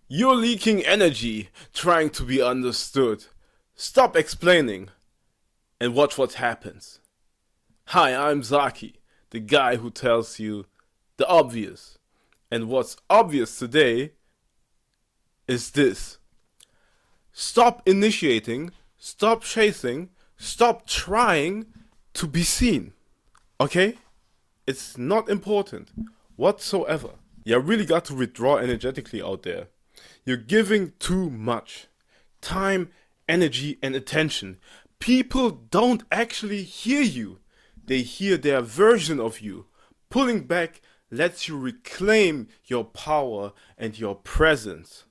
You're leaking energy, trying to be understood. Stop explaining and watch what happens. Hi, I'm Zaki, the guy who tells you the obvious. And what's obvious today is this. Stop initiating, stop chasing, stop trying to be seen. Okay? It's not important whatsoever. You really got to withdraw energetically out there. You're giving too much time, energy, and attention. People don't actually hear you, they hear their version of you. Pulling back lets you reclaim your power and your presence.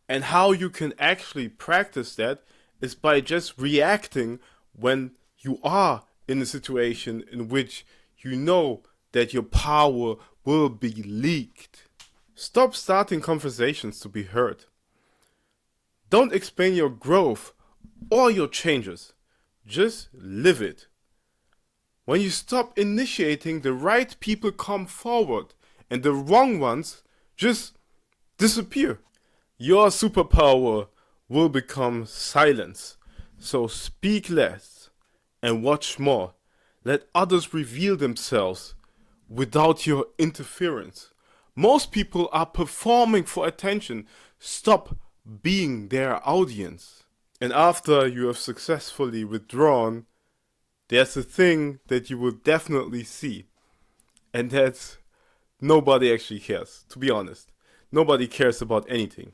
And how you can actually practice that is by just reacting when you are in a situation in which you know that your power will be leaked. Stop starting conversations to be heard. Don't explain your growth or your changes. Just live it. When you stop initiating, the right people come forward and the wrong ones just disappear. Your superpower will become silence. So speak less and watch more. Let others reveal themselves without your interference. Most people are performing for attention. Stop being their audience. And after you have successfully withdrawn, there's a thing that you will definitely see. And that's nobody actually cares, to be honest. Nobody cares about anything.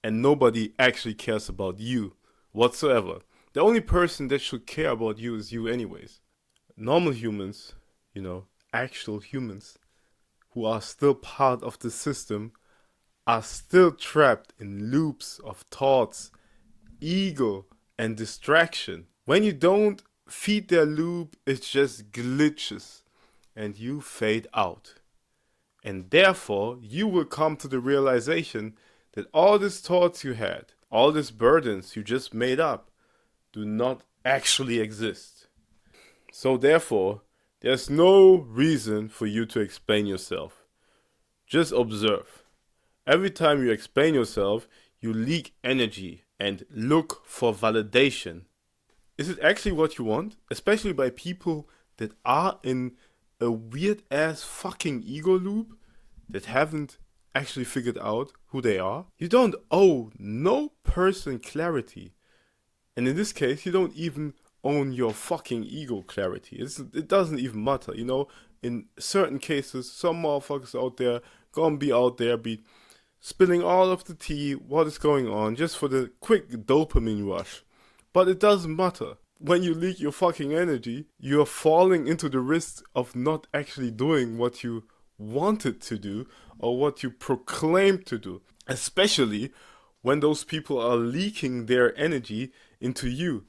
And nobody actually cares about you whatsoever. The only person that should care about you is you anyways. Normal humans, actual humans, who are still part of the system, are still trapped in loops of thoughts, ego, and distraction. When you don't feed their loop, it just glitches and you fade out. And therefore, you will come to the realization that all these thoughts you had, all these burdens you just made up, do not actually exist. So therefore, there's no reason for you to explain yourself. Just observe. Every time you explain yourself, you leak energy and look for validation. Is it actually what you want? Especially by people that are in a weird ass fucking ego loop that haven't actually figured out who they are. You don't owe no person clarity. And in this case, you don't even own your fucking ego clarity. It doesn't even matter, In certain cases, some motherfuckers out there gonna be out there, be spilling all of the tea, what is going on, just for the quick dopamine rush. But it doesn't matter. When you leak your fucking energy, you're falling into the risk of not actually doing what you wanted to do or what you proclaimed to do. Especially when those people are leaking their energy into you.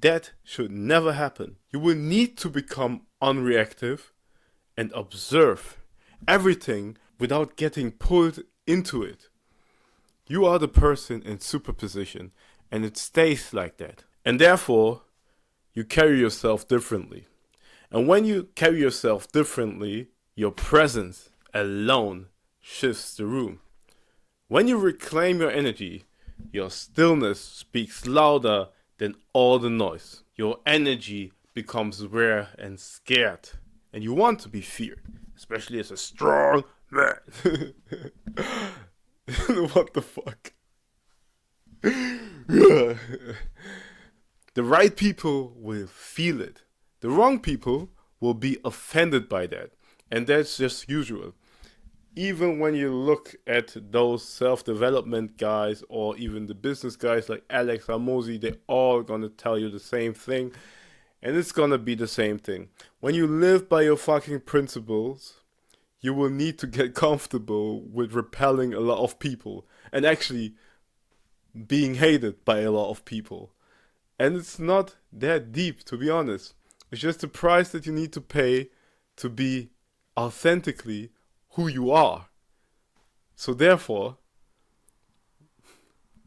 That should never happen. You will need to become unreactive and observe everything without getting pulled into it. You are the person in superposition, and it stays like that. And therefore, you carry yourself differently. And when you carry yourself differently, your presence alone shifts the room. When you reclaim your energy, your stillness speaks louder than all the noise. Your energy becomes rare and scared. And you want to be feared, especially as a strong man. What the fuck? The right people will feel it. The wrong people will be offended by that. And that's just usual. Even when you look at those self-development guys or even the business guys like Alex Ramosi, they're all gonna tell you the same thing. And it's gonna be the same thing. When you live by your fucking principles, you will need to get comfortable with repelling a lot of people and actually being hated by a lot of people. And it's not that deep, to be honest. It's just the price that you need to pay to be authentically who you are. So therefore,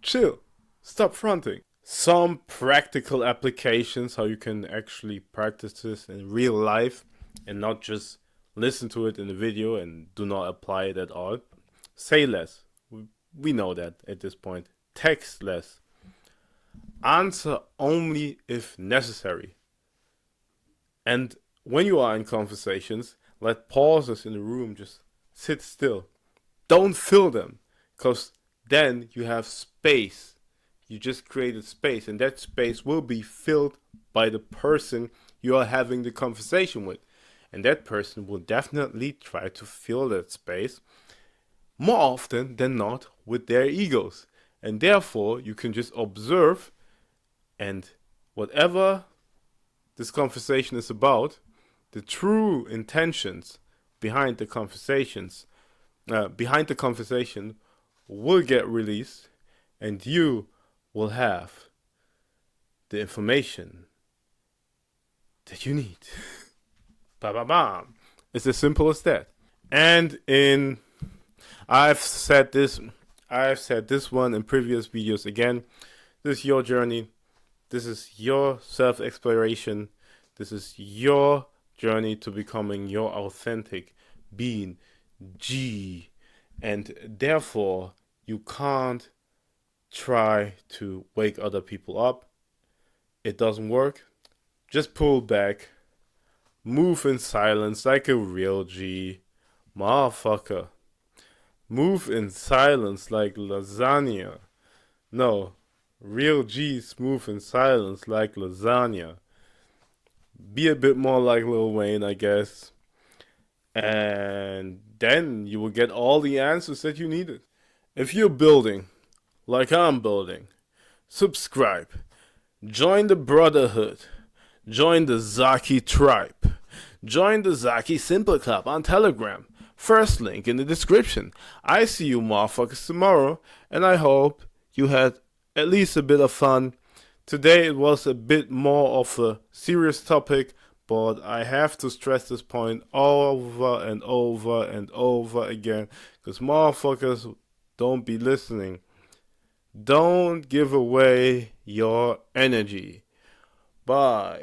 chill. Stop fronting. Some practical applications, how you can actually practice this in real life and not just listen to it in the video and do not apply it at all. Say less. We know that at this point. Text less. Answer only if necessary. And when you are in conversations, let pauses in the room just sit still. Don't fill them, because then you have space. You just created space, and that space will be filled by the person you are having the conversation with. And that person will definitely try to fill that space more often than not with their egos. And therefore, you can just observe, and whatever this conversation is about, the true intentions behind the conversation will get released, and you will have the information that you need. Ba-ba-bam. It's as simple as that. And I've said this one in previous videos again. This is your journey. This is your self-exploration. This is your journey to becoming your authentic being, G. And therefore, you can't try to wake other people up. It doesn't work. Just pull back. Move in silence like a real G. Motherfucker. Move in silence like lasagna. No. Real G's move in silence like lasagna. Be a bit more like Lil Wayne, I guess. And then you will get all the answers that you needed. If you're building, like I'm building, subscribe. Join the brotherhood. Join the Zaki tribe. Join the Zaki Simple Club on Telegram. First link in the description. I see you motherfuckers tomorrow, and I hope you had at least a bit of fun. Today it was a bit more of a serious topic, but I have to stress this point over and over and over again, because motherfuckers don't be listening. Don't give away your energy. Bye.